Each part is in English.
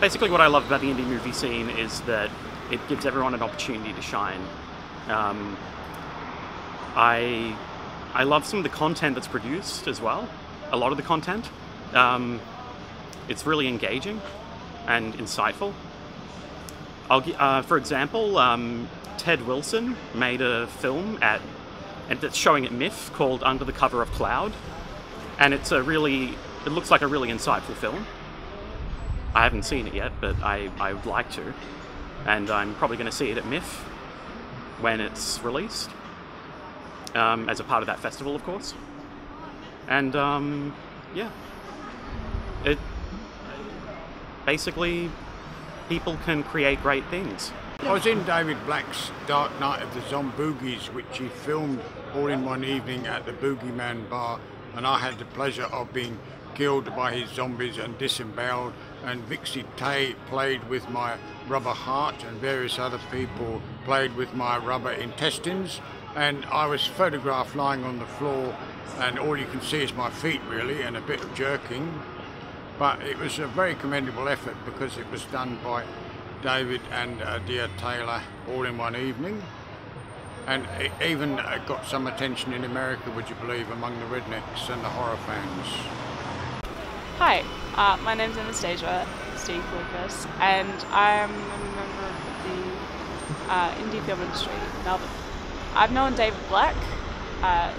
Basically what I love about the indie movie scene is that it gives everyone an opportunity to shine. I love some of the content that's produced as well. A lot of the content. It's really engaging and insightful. For example, Ted Wilson made a film that's showing at MIFF called Under the Cover of Cloud, and it looks like a really insightful film. I haven't seen it yet, but I would like to, and I'm probably going to see it at MIFF when it's released, as a part of that festival, of course. And yeah, basically people can create great things. I was in David Black's Dark Night of the Zomboogies, which he filmed all in one evening at the Boogeyman Bar, and I had the pleasure of being killed by his zombies and disemboweled, and Vixie Tay played with my rubber heart, and various other people played with my rubber intestines, and I was photographed lying on the floor, and all you can see is my feet really, and a bit of jerking. But it was a very commendable effort because it was done by David and Dear Taylor all in one evening, and it even got some attention in America, would you believe, among the rednecks and the horror fans. Hi, my name's Anastasia Steve Lucas, and I'm a member of the indie film industry in Melbourne. I've known David Black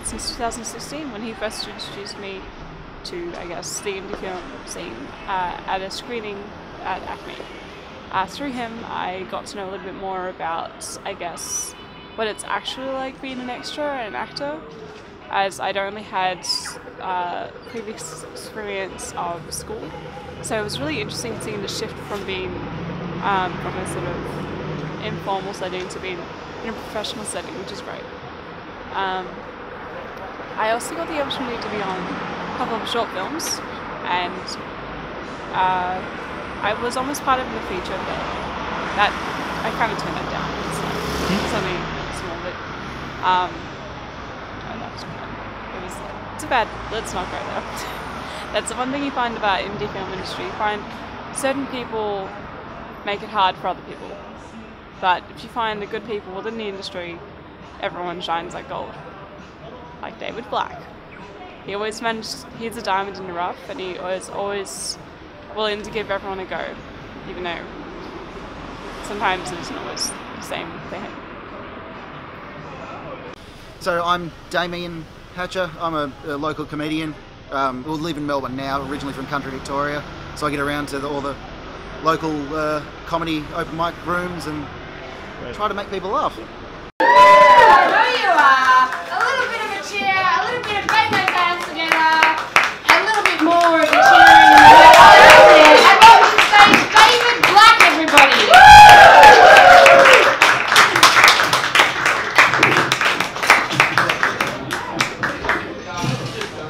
since 2016 when he first introduced me to, I guess, the indie film scene at a screening at Acme. Through him, I got to know a little bit more about, I guess, what it's actually like being an extra and an actor, as I'd only had previous experience of school. So it was really interesting seeing the shift from being from a sort of informal setting to being in a professional setting, which is great. I also got the opportunity to be on a couple of short films, and I was almost part of the feature, but I kind of turned that down. It's only a small bit. It's bad. Let's not go there. That's the one thing you find about indie film industry. You find certain people make it hard for other people, but if you find the good people within the industry, everyone shines like gold. Like David Black. He always managed. He's a diamond in the rough, and he was always willing to give everyone a go, even though sometimes it isn't always the same for him. So I'm Damien Hatcher. I'm a local comedian. We live in Melbourne now, originally from country Victoria. So I get around to all the local comedy open mic rooms and try to make people laugh. There you are! A little bit of a cheer, a little bit of bang those hands together, a little bit more of a cheering. And welcome to the stage, David Black, everybody!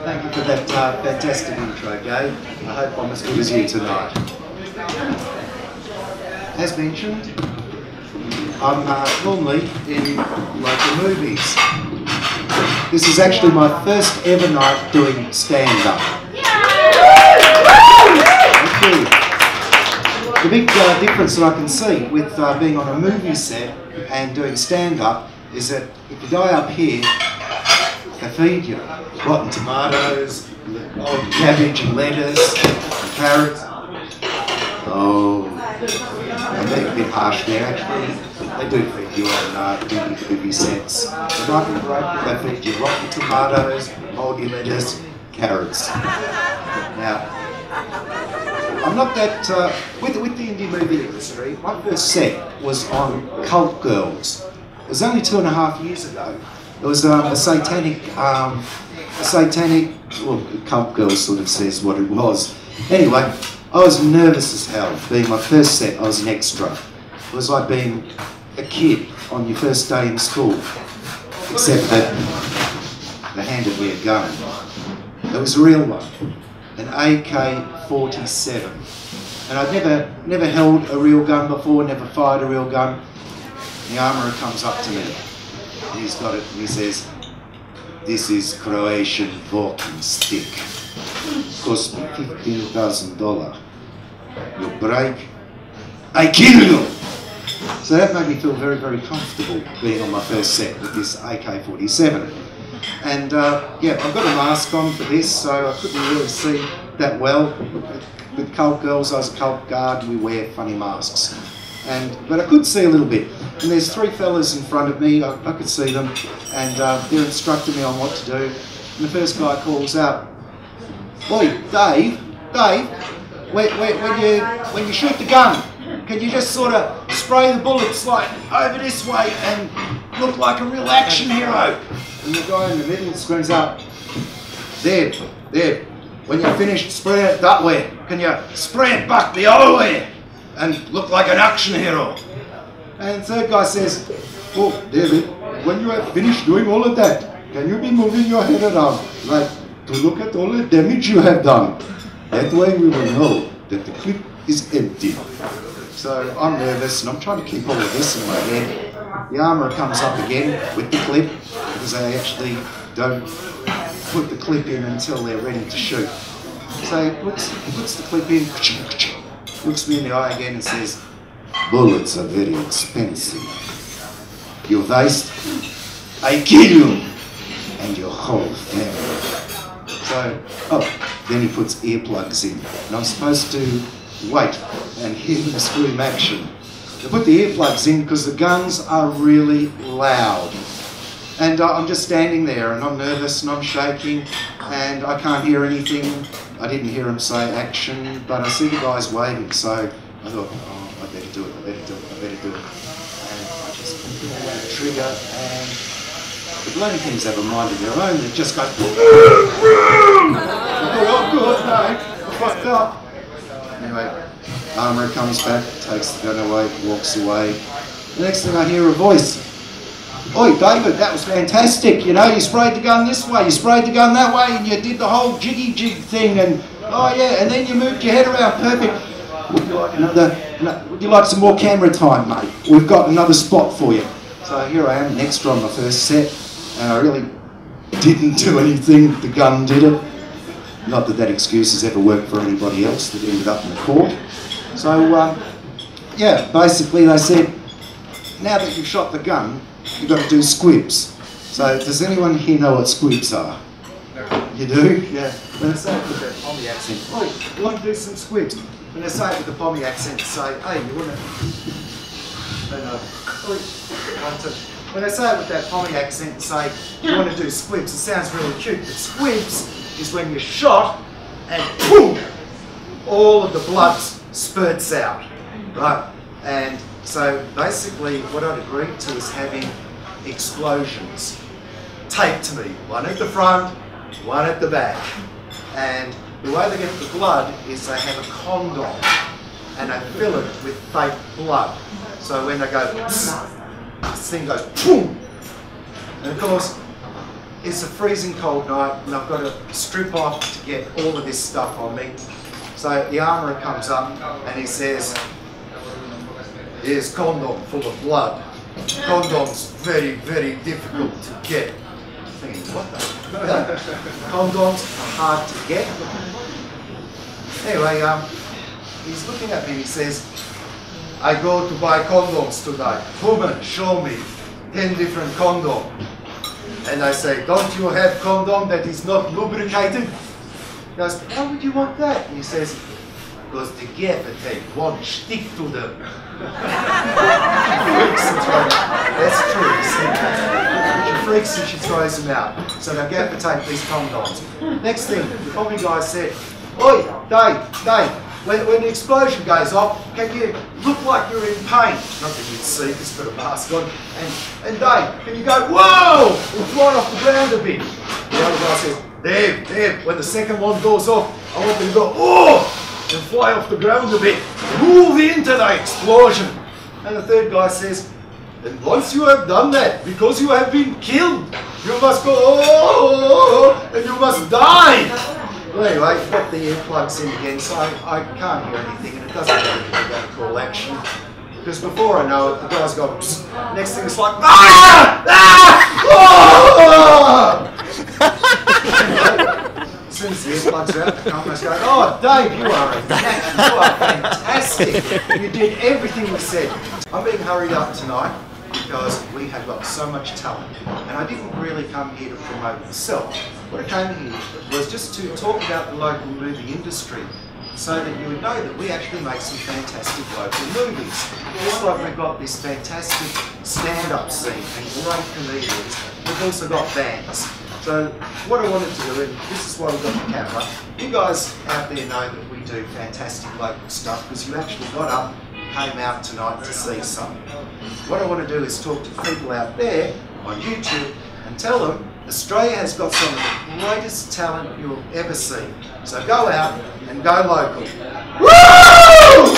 Thank you for that fantastic intro, Gabe. I hope I'm as good as you tonight. As mentioned, I'm normally in local movies. This is actually my first ever night doing stand-up. Thank you. The big difference that I can see with being on a movie set and doing stand-up is that if you die up here, they feed you rotten tomatoes, old cabbage and lettuce, and carrots. Oh, and they're a bit harsh there actually. They do feed you on movie sets. But I can break, they feed you rotten tomatoes, moldy lettuce, carrots. Now, I'm not that, with the indie movie industry, my first set was on Cult Girls. It was only 2.5 years ago. It was a satanic, well, Cult Girls sort of says what it was. Anyway, I was nervous as hell. Being my first set, I was an extra. It was like being a kid on your first day in school, except that they handed me a gun. It was a real one, an AK-47. And I'd never held a real gun before, never fired a real gun. The armourer comes up to me. He's got it and he says, "This is Croatian walking stick. Cost me $15,000. You break, I kill you. So that made me feel very, very comfortable being on my first set with this AK-47. And yeah, I've got a mask on for this, so I couldn't really see that well. With cult girls, I was a cult guard, we wear funny masks. But I could see a little bit. And there's three fellas in front of me, I could see them, and they're instructing me on what to do. And the first guy calls out, "Oi, Dave, when you shoot the gun, can you just sort of spray the bullets like over this way and look like a real action hero?" And the guy in the middle screams out, there, when you're finished spraying it that way, can you spray it back the other way and look like an action hero? And the third guy says, "Oh, David, when you have finished doing all of that, can you be moving your head around, like to look at all the damage you have done? That way we will know that the clip is empty." So I'm nervous and I'm trying to keep all of this in my head. The armourer comes up again with the clip, because they actually don't put the clip in until they're ready to shoot. So he puts the clip in, looks me in the eye again and says, "Bullets are very expensive. You waste, I kill you and your whole family." So, then he puts earplugs in, and I'm supposed to wait and hear them scream action. They put the earplugs in because the guns are really loud. And I'm just standing there and I'm nervous and I'm shaking and I can't hear anything. I didn't hear him say action, but I see the guys waving, so I thought, oh, I better do it. And I just pull that trigger, and the bloody things have a mind of their own. They just go, I thought, oh good, no, I fucked up. Anyway, armourer comes back, takes the gun away, walks away. The next thing I hear a voice. "Oi, David, that was fantastic. You know, you sprayed the gun this way, you sprayed the gun that way, and you did the whole jiggy jig thing, and oh yeah, and then you moved your head around perfect. Would you like some more camera time, mate? We've got another spot for you." So here I am, extra on my first set, and I really didn't do anything. The gun did it. Not that excuse has ever worked for anybody else that ended up in the court. So yeah, basically they said, now that you've shot the gun, you've got to do squibs. So does anyone here know what squibs are? You do? Yeah. When they say it with that Pommy accent, "Oi, you want to do some squibs?" When they say it with the Pommy accent, say, "Hey, you want to..." When they say it with that Pommy accent, say, "You want to do squibs?" It sounds really cute, but squibs is when you're shot and boom, all of the blood spurts out, right? And so basically what I'd agreed to is having explosions taped to me, one at the front, one at the back. And the way they get the blood is they have a condom and they fill it with fake blood. So when they go, this thing goes boom. And of course, it's a freezing cold night and I've got to strip off to get all of this stuff on me. So the armourer comes up and he says, "Here's condom full of blood. Condom's very, very difficult to get." I'm thinking, what the? Condoms are hard to get. Anyway, he's looking at me and he says, "I go to buy condoms today. Woman, show me 10 different condoms." And I say, "Don't you have condom that is not lubricated?" He goes, "Why would you want that?" And he says, "Because the gaffer tape won't stick to them." That's true, she freaks and she throws them out. So they gaffer tape these condoms. Next thing, the Pommy guy said, "Oi, Dave, when the explosion goes off, can you look like you're in pain?" Not that you'd see, because it's got a mask on. And Dave, can you go, "Whoa!" and fly off the ground a bit? The other guy says, Dave, when the second one goes off, I want you to go, "Oh!" and fly off the ground a bit. Move into the explosion. And the third guy says, "And once you have done that, because you have been killed, you must go, oh, and you must die." Well, anyway, got the earplugs in again, so I can't hear anything, and it doesn't matter if I don't call action. Because before I know it, the guy's got, psst. Next thing it's like, "Ah! Ah! Oh!" So soon as the earplugs are out, the comrades go, "Oh, Dave, you are fantastic. You did everything we said." I'm being hurried up tonight because we have got so much talent, and I didn't really come here to promote myself. What I came here was just to talk about the local movie industry, so that you would know that we actually make some fantastic local movies. Just like we've got this fantastic stand-up scene and great comedians, we've also got bands. So what I wanted to do, and this is why we've got the camera, you guys out there know that we do fantastic local stuff because you actually got up and came out tonight to see something. What I want to do is talk to people out there on YouTube and tell them Australia has got some of the greatest talent you'll ever see. So go out and go local. Woo!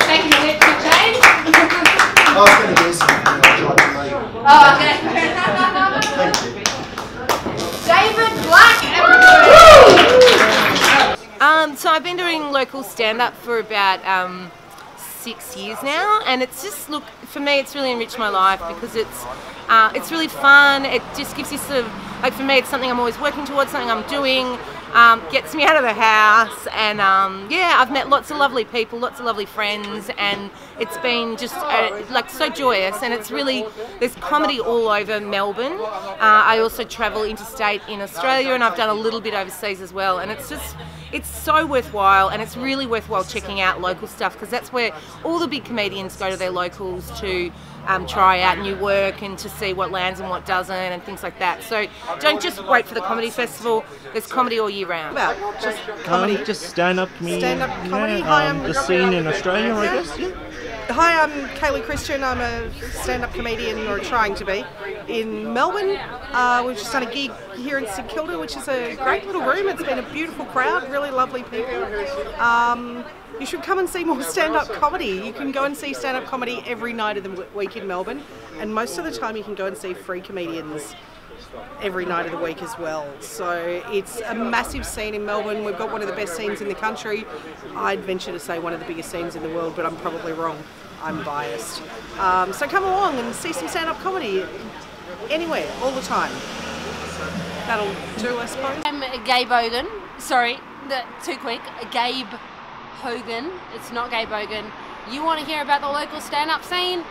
Taking a bit to change. I was going to do something and I tried to leave. Oh, okay. Thank you. David Black, everybody. So I've been doing local stand-up for about 6 years now, and it's just, look, for me it's really enriched my life because it's really fun. It just gives you sort of, like, for me it's something I'm always working towards, something I'm doing, gets me out of the house, and yeah, I've met lots of lovely people, lots of lovely friends, and it's been just like so joyous. And it's really, there's comedy all over Melbourne. I also travel interstate in Australia, and I've done a little bit overseas as well, and it's just, it's so worthwhile, and it's really worthwhile checking out local stuff because that's where all the big comedians go to their locals to try out new work and to see what lands and what doesn't and things like that. So don't just wait for the comedy festival. There's comedy all year round. About just comedy, just stand-up comedy. stand-up comedy. Yeah, Hi, I'm the scene in Australia, I guess. Yeah. Hi, I'm Kaylee Christian. I'm a stand-up comedian, or trying to be, in Melbourne. We've just done a gig here in St Kilda, which is a great little room. It's been a beautiful crowd, really lovely people. You should come and see more stand-up comedy. You can go and see stand-up comedy every night of the week in Melbourne, and most of the time you can go and see free comedians every night of the week as well. So it's a massive scene in Melbourne. We've got one of the best scenes in the country. I'd venture to say one of the biggest scenes in the world, but I'm probably wrong. I'm biased. So come along and see some stand-up comedy anywhere, all the time. That'll do, I suppose. I'm Gabe Hogan. Sorry, too quick. Gabe Hogan. It's not Gabe Hogan. You want to hear about the local stand-up scene?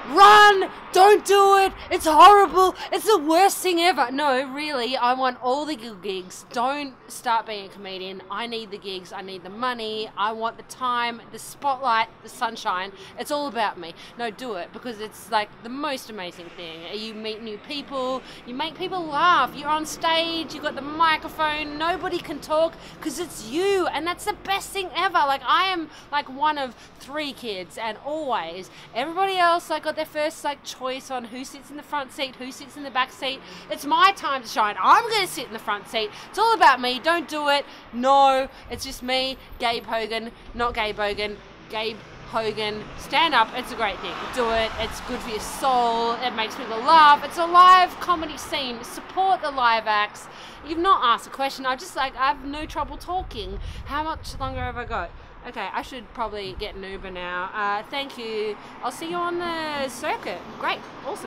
Run! Don't do it! It's horrible! It's the worst thing ever! No, really, I want all the gigs. Don't start being a comedian. I need the gigs. I need the money. I want the time, the spotlight, the sunshine. It's all about me. No, do it, because it's like the most amazing thing. You meet new people. You make people laugh. You're on stage. You got the microphone. Nobody can talk because it's you, and that's the best thing ever. Like, I am like one of 3 kids, and always everybody else like got their first like choice on who sits in the front seat, who sits in the back seat. It's my time to shine. I'm gonna sit in the front seat. It's all about me. Don't do it. No, it's just me, Gabe Hogan, not Gabe Hogan. Gabe Hogan. Stand up. It's a great thing. Do it. It's good for your soul. It makes people laugh. It's a live comedy scene. Support the live acts. You've not asked a question. I have no trouble talking. How much longer have I got? Okay, I should probably get an Uber now. Thank you. I'll see you on the circuit. Great. Awesome.